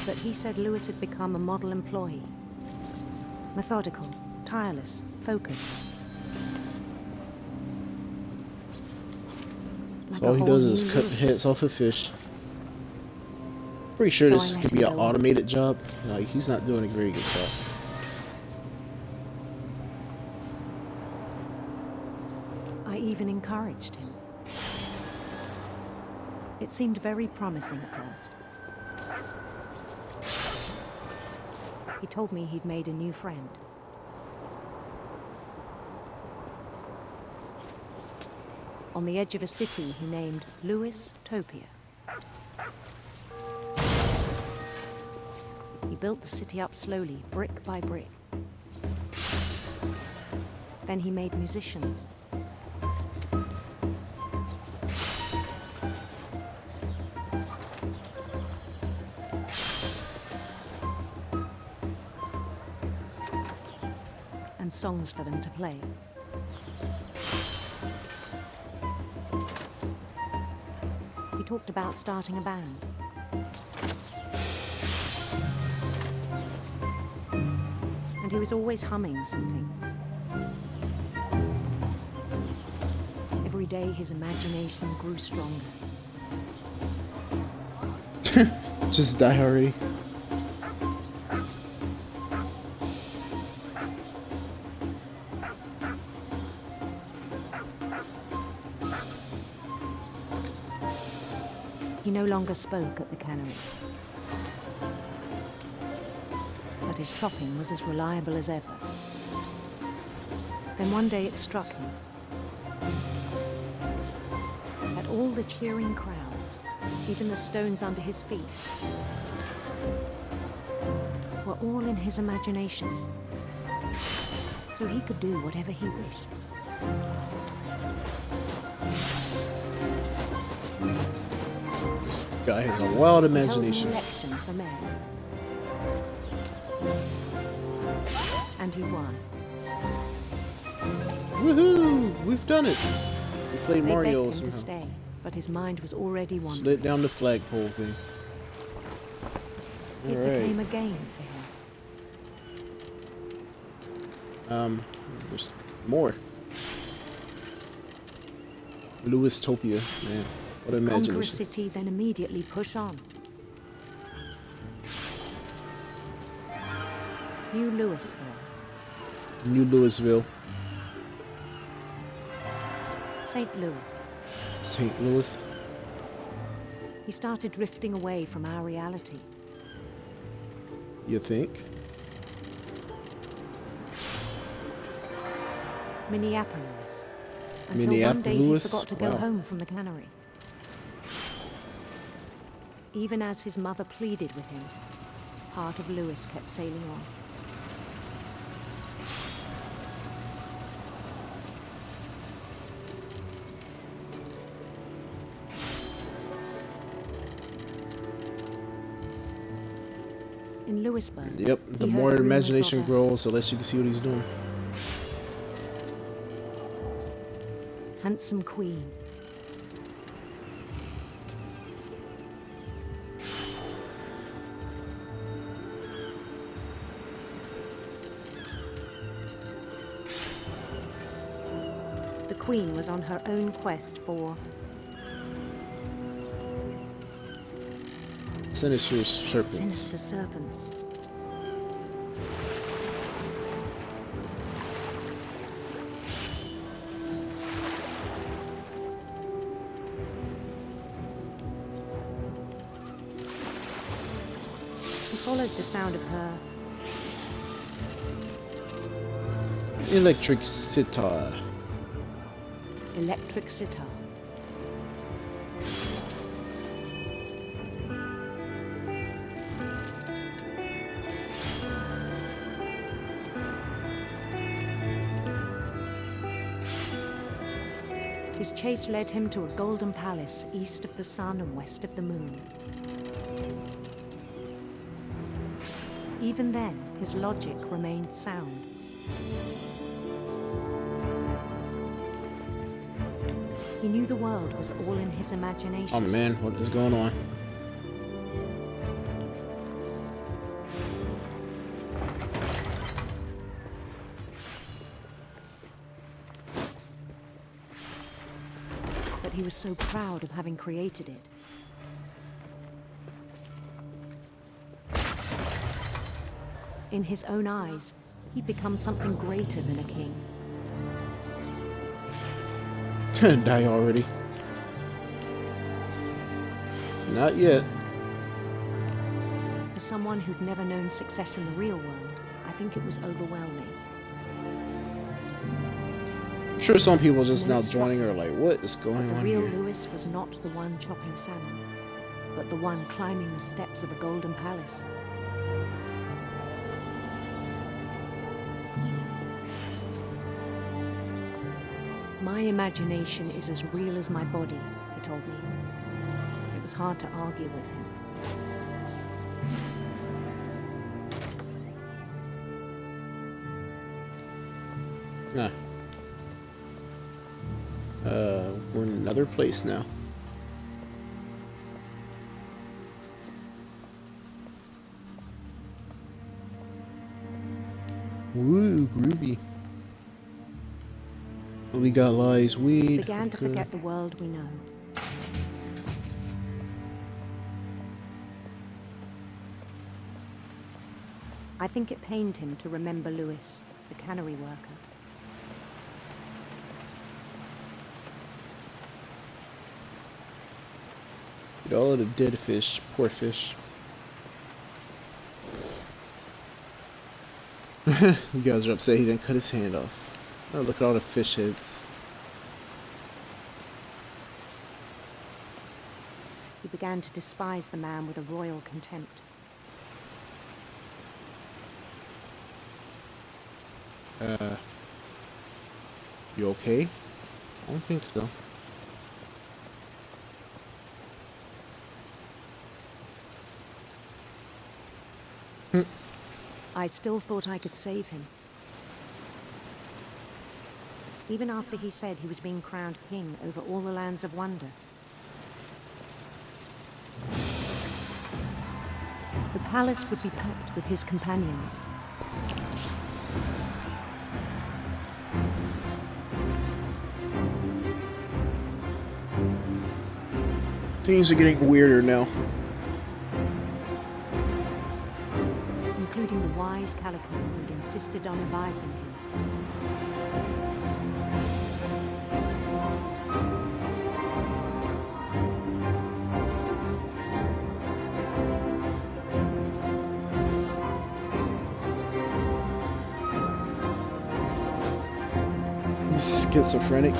But he said Lewis had become a model employee. Methodical, tireless, focused. Like So all a he whole does new is cut Lewis. heads off of fish. Pretty sure So I this let could him be an go on. automated job. Like, he's not doing a very good job. even encouraged him. It seemed very promising at first. He told me he'd made a new friend. On the edge of a city he named Louis Topia. He built the city up slowly, brick by brick. Then he made musicians. And songs for them to play. He talked about starting a band. And he was always humming something. Every day his imagination grew stronger. Just die already. He no longer spoke at the cannery. But his chopping was as reliable as ever. Then one day it struck him that all the cheering crowds, even the stones under his feet, were all in his imagination. So he could do whatever he wished. Guy has a wild He held an imagination. election for mayor. And he won. Woohoo! We've done it. We played They Mario begged him to somehow. stay, but his mind was already wandering. Slid down the flagpole thing. It Alright. became a game for him. There's more. Louis Topia, man. What Conquer a imagination. city, then immediately push on. New Louisville, New Louisville. St. Louis. St. Louis. He started drifting away from our reality. You think? Minneapolis. Until one day he Minneapolis? forgot to go Wow. home from the cannery. Even as his mother pleaded with him, part of Louis kept sailing on. In Louisburg, Yep. The he more heard rumors imagination of a grows, the less you can see what he's doing. handsome queen. The queen was on her own quest for Sinister serpents. sinister serpents. He followed the sound of her Electric sitar. electric sitar. His chase led him to a golden palace east of the sun and west of the moon. Even then, his logic remained sound. He knew the world was all in his imagination. Oh man, what is going on? But he was so proud of having created it. In his own eyes, he'd become something greater than a king. Die already. Not yet. For someone who'd never known success in the real world, I think it was overwhelming. I'm sure some people just And then now it struck joining me are like, what is that going the on real here? Lewis was not the one chopping salmon, but the one climbing the steps of a golden palace. My imagination is as real as my body, he told me. It was hard to argue with him. Nah. We're in another place now. Woo, groovy. We got lies, We weed. began to hookah. forget the world we know. I think it pained him to remember Lewis, the cannery worker. Eat all of the dead fish, poor fish. You guys are upset he didn't cut his hand off. Oh, look at all the fish heads. He began to despise the man with a royal contempt. You okay? I don't think so. I still thought I could save him. Even after he said he was being crowned king over all the lands of wonder. The palace would be packed with his companions. Things are getting weirder now. Including the wise Calico who'd insisted on advising him. He's schizophrenic.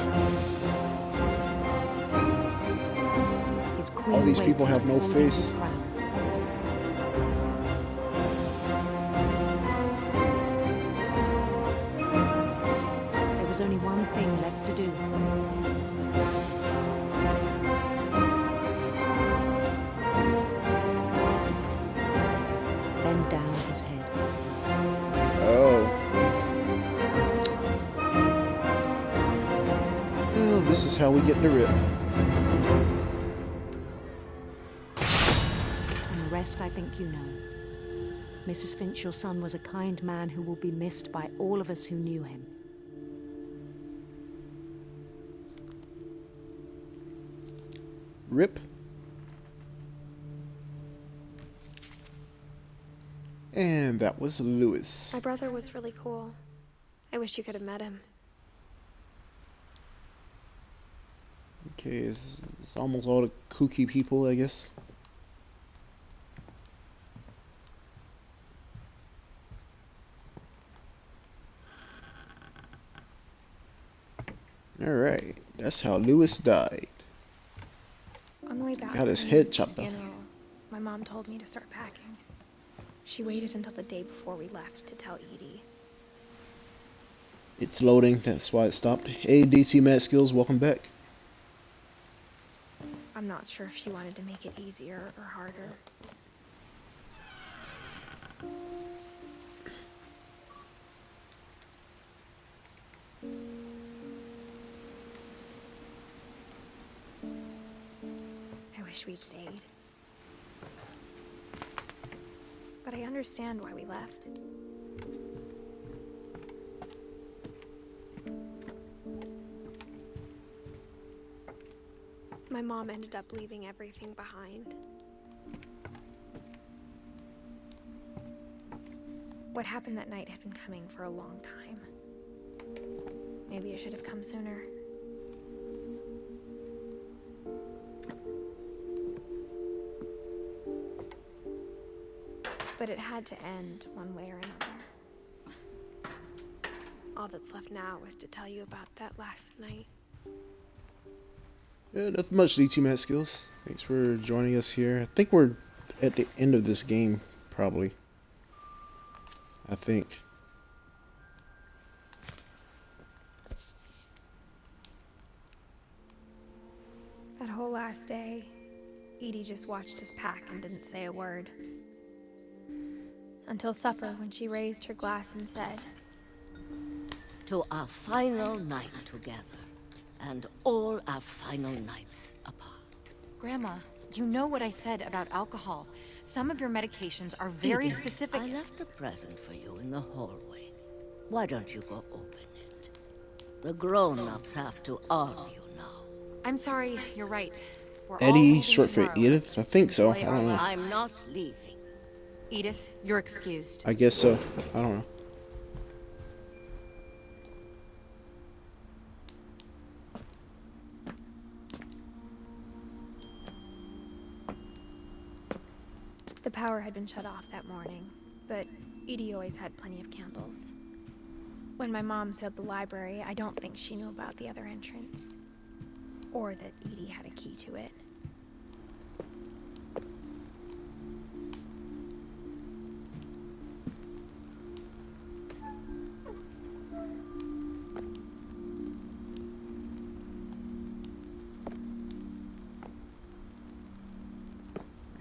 His queen All these people waited, have no holding his face. crown. There was only one thing left to do. Bend down his head. Oh. Well, this is how we get the rip. And the rest I think you know. Mrs. Finch, your son was a kind man who will be missed by all of us who knew him. Rip. And that was Lewis. My brother was really cool. I wish you could have met him. Okay, it's almost all the kooky people, I guess. Alright, that's how Lewis died. On the way back Got his from head Lewis's chopped off. funeral, my mom told me to start packing. She waited until the day before we left to tell Edie. It's loading, that's why it stopped. Hey, DT Matt Skills, welcome back. I'm not sure if she wanted to make it easier or harder. I wish we'd stayed. But I understand why we left. My mom ended up leaving everything behind. What happened that night had been coming for a long time. Maybe it should have come sooner. But it had to end one way or another. All that's left now is to tell you about that last night. Yeah, nothing much, D2 Matt Skills. Thanks for joining us here. I think we're at the end of this game, probably. I think. That whole last day, Edie just watched us pack and didn't say a word. Until supper, when she raised her glass and said, "To our final night together, and all our final nights apart." Grandma, you know what I said about alcohol. Some of your medications are very Edith, specific. I left a present for you in the hallway. Why don't you go open it? The grown-ups have to argue now. I'm sorry, you're right. We're all Eddie, leaving short for tomorrow. Edith? Let's I just think so. enjoy I our don't know. lives. I'm not leaving. Edith, you're excused. I guess so. I don't know. the power had been shut off that morning, but Edie always had plenty of candles. When my mom sealed the library, I don't think she knew about the other entrance, or that Edie had a key to it.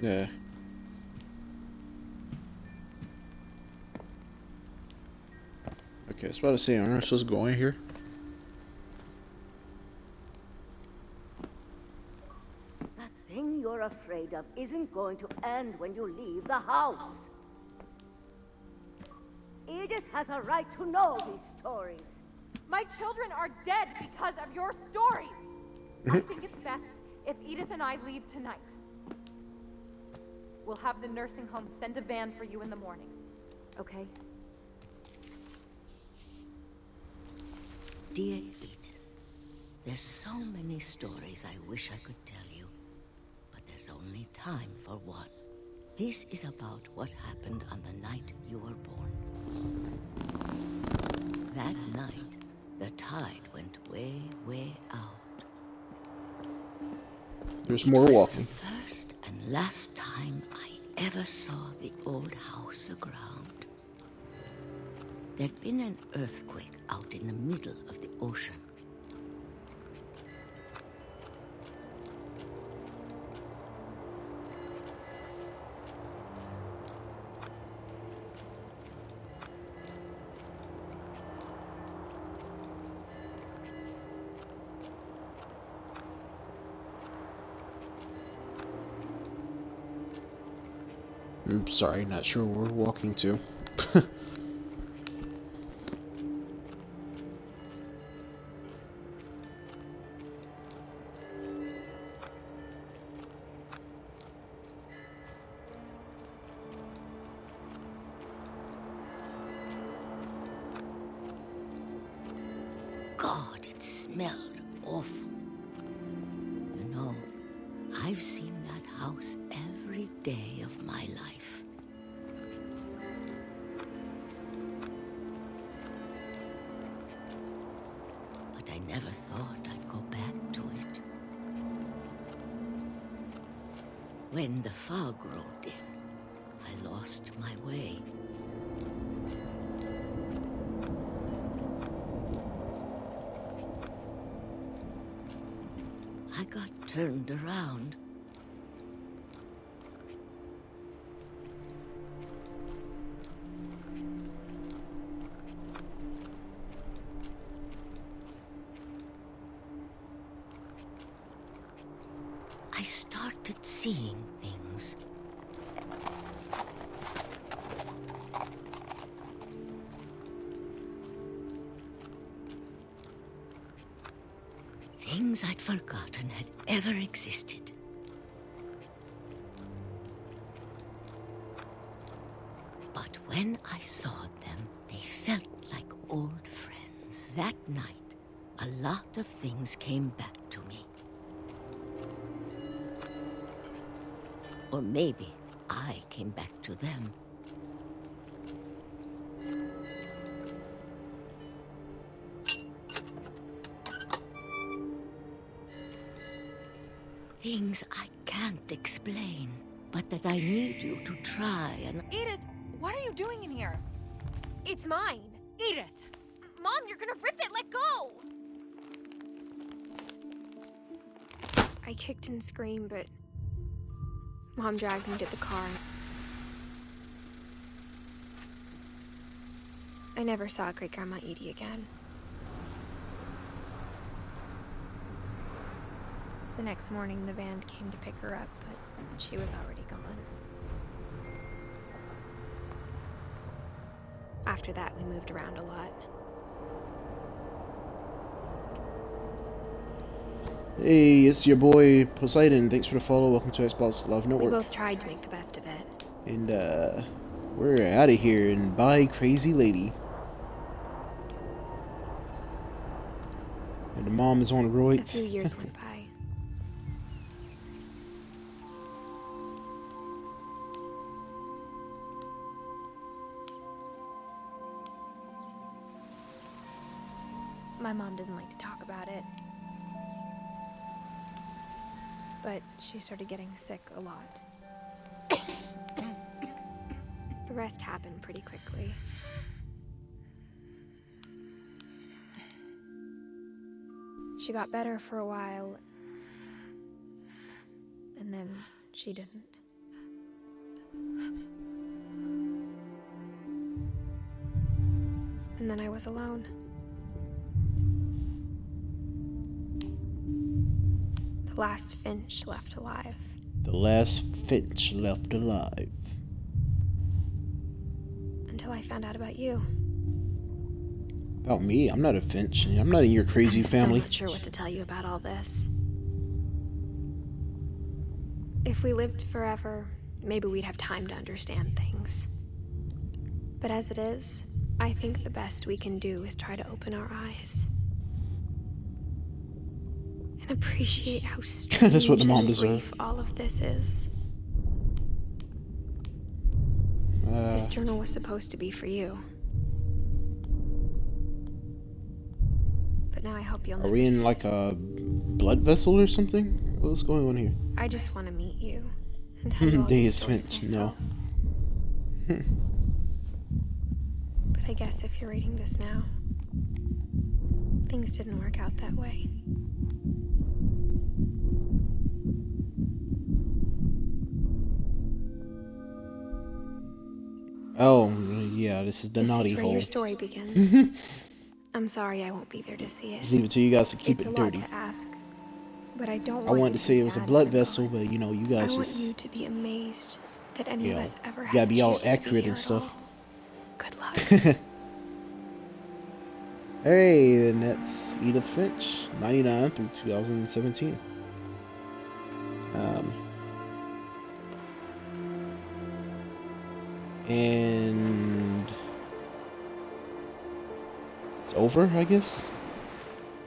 Yeah. Okay, I was about to say, aren't I supposed to go in here? That thing you're afraid of isn't going to end when you leave the house. Edith has a right to know these stories. My children are dead because of your stories. I think it's best if Edith and I leave tonight. We'll have the nursing home send a van for you in the morning. Okay? Dear Edith, there's so many stories I wish I could tell you, but there's only time for one. This is about what happened on the night you were born. That night, the tide went way, way out. There's more walking. The first and last time I ever saw the old house aground. There'd been an earthquake out in the middle of the ocean. I'm sorry, not sure where we're walking to. God, it smelled awful. You know, I've seen that house every day of my life. But I never thought I'd go back to it. When the fog rolled in, I lost my way. I got turned around. I started seeing things. Things I'd forgotten had ever existed. But when I saw them, they felt like old friends. That night, a lot of things came back to me. Or maybe I came back to them. things I can't explain, but that I need you to try and... Edith, what are you doing in here? It's mine. Edith! Mom, you're gonna rip it. Let go! I kicked and screamed, but Mom dragged me to the car. I never saw Great-Grandma Edie again. The next morning, the van came to pick her up, but she was already gone. After that, we moved around a lot. Hey, it's your boy Poseidon. Thanks for the follow. Welcome to Xbox Live We Network. both tried to make the best of it. And we're out of here. And bye, crazy lady. And the mom is on A roids. few years went by. My mom didn't like to talk about it. But she started getting sick a lot. The rest happened pretty quickly. She got better for a while, and then she didn't. And then I was alone. The last Finch left alive. The last Finch left alive. Until I found out about you. About me? I'm not a Finch. I'm not in your crazy I'm family. still not sure what to tell you about all this. If we lived forever, maybe we'd have time to understand things. But as it is, I think the best we can do is try to open our eyes. And appreciate how strange That's what the mom and deserved. brief all of this is. This journal was supposed to be for you. But now I hope you'll Are never we see in it. like a blood vessel or something? What's going on here? I just want to meet you and tell you all Deus these stories Finch, myself. no. But I guess if you're reading this now, things didn't work out that way. Oh, yeah, this is the This naughty is where hole. your story begins. I'm sorry I won't be there to see it. Leave it to you guys to keep It's it a lot dirty. to ask, but I don't I want wanted you to say be it was a sad blood that I'm vessel, gone. but you know, you I guys want just... you to be amazed that any you of know, us ever you had gotta a be all chance to accurate here and at stuff. all. Good luck. Hey, and that's Edith Finch, 99 through 2017. And it's over, I guess.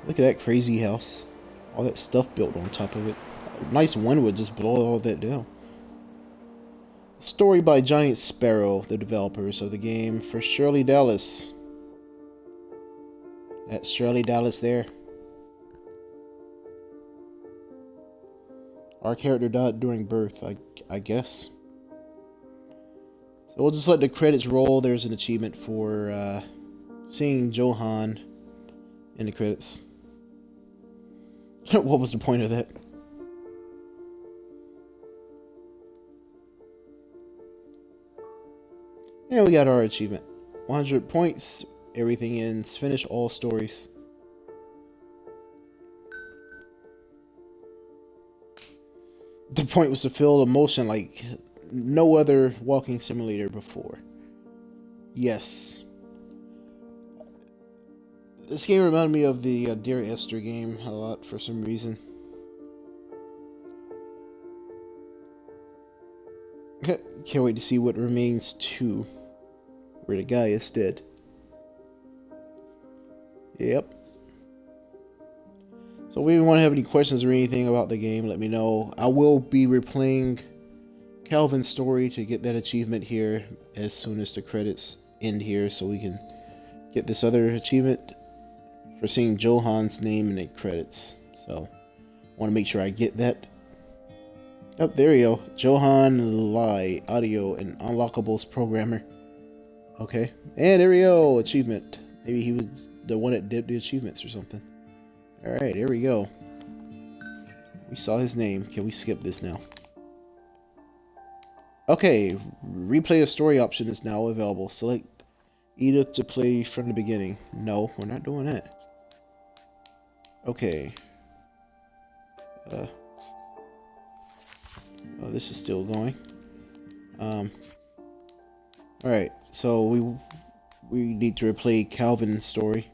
Look at that crazy house. All that stuff built on top of it. A nice wind would just blow all that down. Story by Giant Sparrow, the developers of the game, for Shirley Dallas. That's Shirley Dallas there. Our character died during birth, I guess. So we'll just let the credits roll. There's an achievement for seeing Johan in the credits. What was the point of that? And we got our achievement. 100 points. Everything ends. Finish all stories. The point was to feel emotion like no other walking simulator before. Yes. This game reminded me of the Dear Esther game a lot for some reason. Can't wait to see what remains 2, where the guy is dead. Yep. So if you want to have any questions or anything about the game, let me know. I will be replaying Calvin's story to get that achievement here as soon as the credits end here, so we can get this other achievement for seeing Johan's name in the credits. So I want to make sure I get that Oh, there you go. Johan Lai, audio and unlockables programmer. Okay. And there we go. Achievement. Maybe he was the one that did the achievements or something. Alright, here we go. We saw his name. Can we skip this now? Okay. Replay a story option is now available. Select Edith to play from the beginning. No, we're not doing that. Okay. Oh, this is still going. Alright, so we need to replay Calvin's story.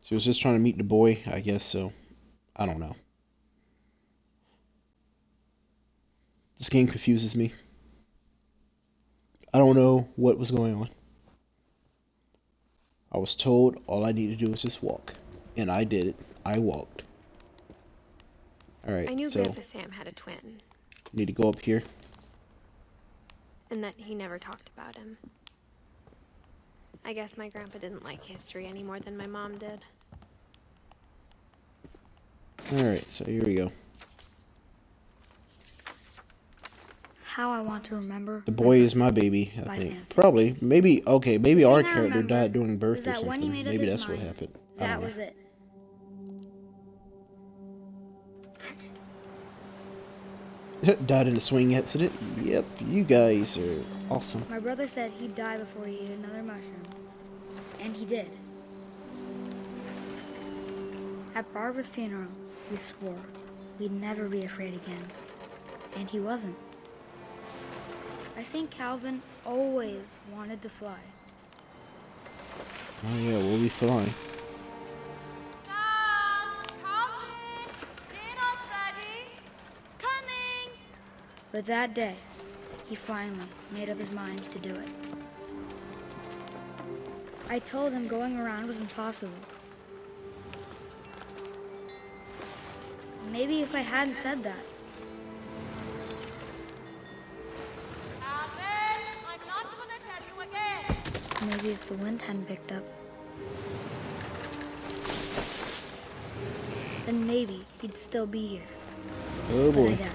So he was just trying to meet the boy, I guess so. I don't know. This game confuses me. I don't know what was going on. I was told all I needed to do was just walk. And I did it. I walked. Alright, I knew so Grandpa Sam had a twin. need to go up here. And that he never talked about him. I guess my grandpa didn't like history any more than my mom did. Alright, so here we go. How I want to remember. The boy is my baby, I think. Sam. Probably. Maybe, okay, maybe our thing I character remember died during birth was or that when he something. made up Maybe his that's what mind, happened. I That don't know. was it. Died in a swing accident? Yep, you guys are awesome. My brother said he'd die before he ate another mushroom. And he did. At Barbara's funeral, we swore we'd never be afraid again. And he wasn't. I think Calvin always wanted to fly. Oh yeah, we'll be flying. But that day, he finally made up his mind to do it. I told him going around was impossible. Maybe if I hadn't said that. I'm not gonna tell you again. Maybe if the wind hadn't picked up. Then maybe he'd still be here. Oh But I boy. doubt it.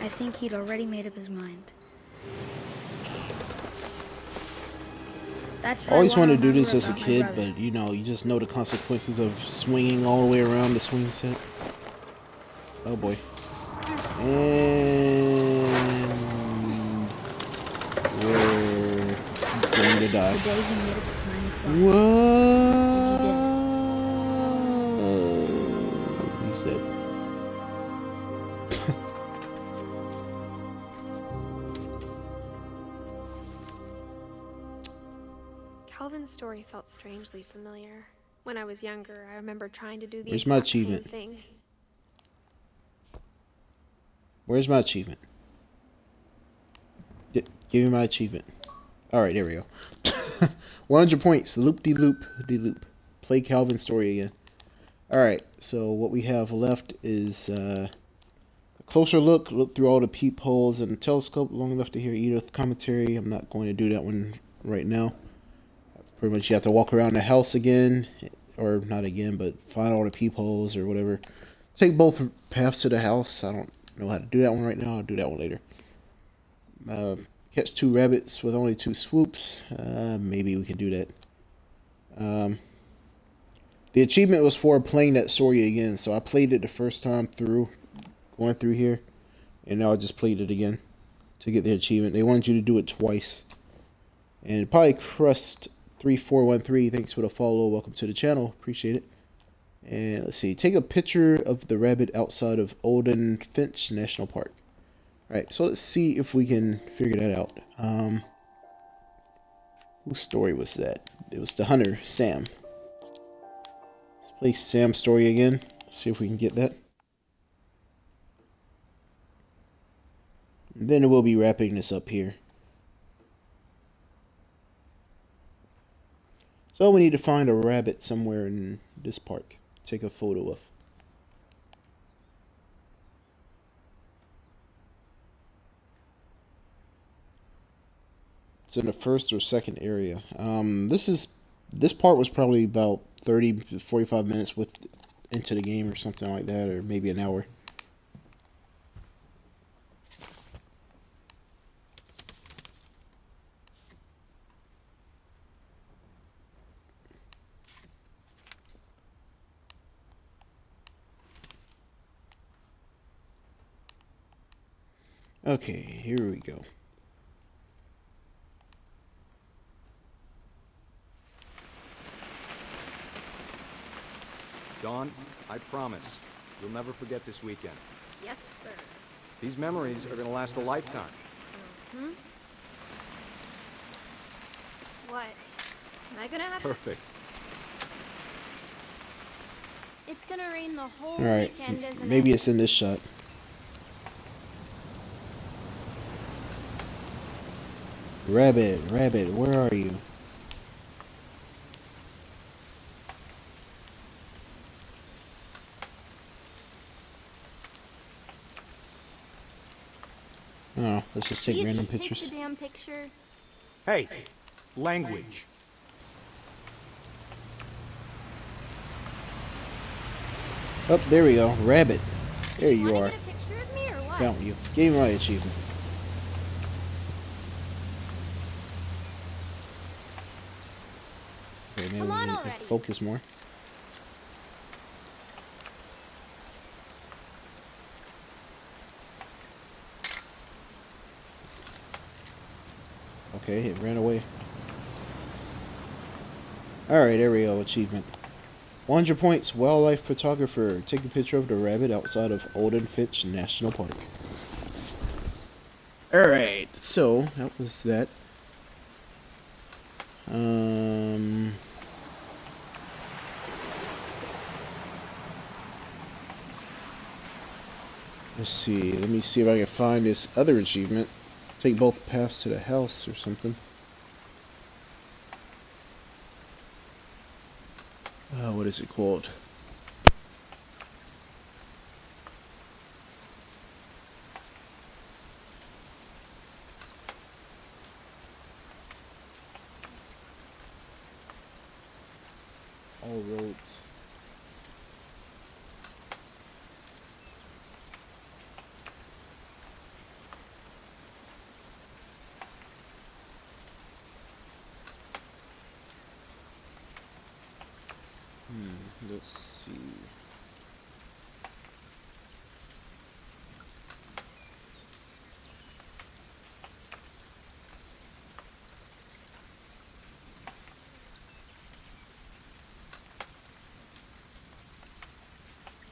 I think he'd already made up his mind. That's what I always wanted to do remember this as a about my kid, brother. but you know, you just know the consequences of swinging all the way around the swing set. Oh boy. And we're going to die. The day he made up his mind to fly. What? He said. Calvin's story felt strangely familiar. When I was younger, I remember trying to do the Where's my exact same achievement? thing. Where's my achievement? Give me my achievement. Alright, there we go. 100 points. Loop-de-loop-de-loop. Play Calvin's story again. Alright, so what we have left is a closer look. Look through all the peepholes in the telescope long enough to hear Edith's commentary. I'm not going to do that one right now. Pretty much you have to walk around the house again. Or not again, but find all the peepholes or whatever. Take both paths to the house. I don't know how to do that one right now. I'll do that one later. Catch 2 rabbits with only 2 swoops. Maybe we can do that. The achievement was for playing that story again, so I played it the first time through, going through here, and now I just played it again to get the achievement. They wanted you to do it twice. And probably Crust3413, thanks for the follow. Welcome to the channel. Appreciate it. And let's see, take a picture of the rabbit outside of Edith Finch National Park. Alright, so let's see if we can figure that out. Whose story was that? It was the hunter, Sam. Let's play Sam's story again. See if we can get that. And then we'll be wrapping this up here. So we need to find a rabbit somewhere in this park. Take a photo of. It's in the first or second area. This part was probably about 30 to 45 minutes with into the game or something like that, or maybe an hour. Okay, here we go. Dawn, I promise, you'll never forget this weekend. Yes, sir. These memories are gonna last a lifetime. Hmm? What? Am I gonna have Perfect. It's gonna rain the whole All right, weekend, isn't maybe it? it's in this shot. Rabbit, rabbit, where are you? Oh, let's just take Please random just pictures. take the damn picture. Hey, language. Oh, there we go. Rabbit. There you Wanna are. get a picture of me or what? Found you. Getting my achievement. Okay, maybe Come on we need to already. focus more. Okay, it ran away. Alright, there we go. Achievement. 100 points. Wildlife photographer. Take a picture of the rabbit outside of Edith Finch National Park. Alright, so that was that. Let's see. Let me see if I can find this other achievement. Take both paths to the house or something. What is it called? All roads. Let's see.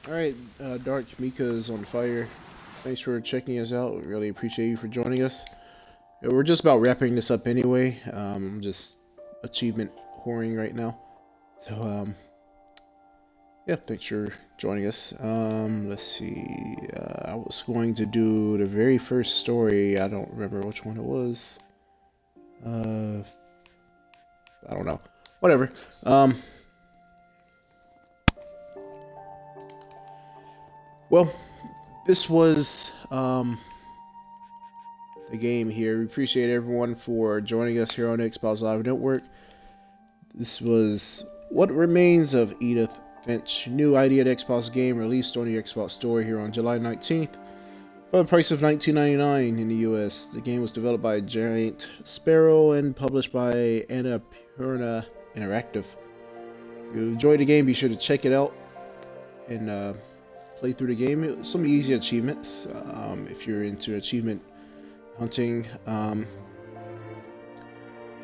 Alright, Dark Mika is on fire. Thanks for checking us out. We really appreciate you for joining us. Yeah, we're just about wrapping this up anyway. I'm just achievement whoring right now. So, yeah, thanks for joining us. Let's see. I was going to do the very first story. I don't remember which one it was. I don't know. Whatever. Well, this was the game here. We appreciate everyone for joining us here on Xbox Live Network. This was What Remains of Edith Finch, new ID at Xbox game released on the Xbox Store here on July 19th for the price of $19.99 in the US. The game was developed by Giant Sparrow and published by Annapurna Interactive. If you enjoyed the game, be sure to check it out and play through the game. Some easy achievements if you're into achievement hunting.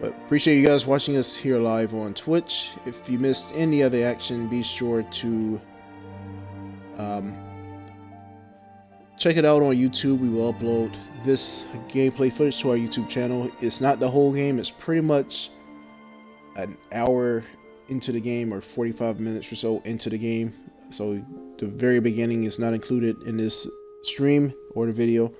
But appreciate you guys watching us here live on Twitch. If you missed any other action, be sure to check it out on YouTube. We will upload this gameplay footage to our YouTube channel. It's not the whole game. It's pretty much an hour into the game or 45 minutes or so into the game. So the very beginning is not included in this stream or the video.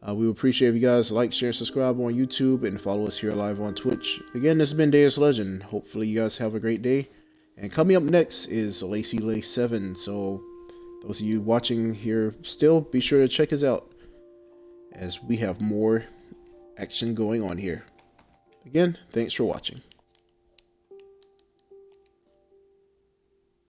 We would appreciate if you guys like, share, subscribe on YouTube, and follow us here live on Twitch. Again, this has been Deus Legend. Hopefully you guys have a great day. And coming up next is Lacy Lace 7. So those of you watching here still, be sure to check us out as we have more action going on here. Again, thanks for watching.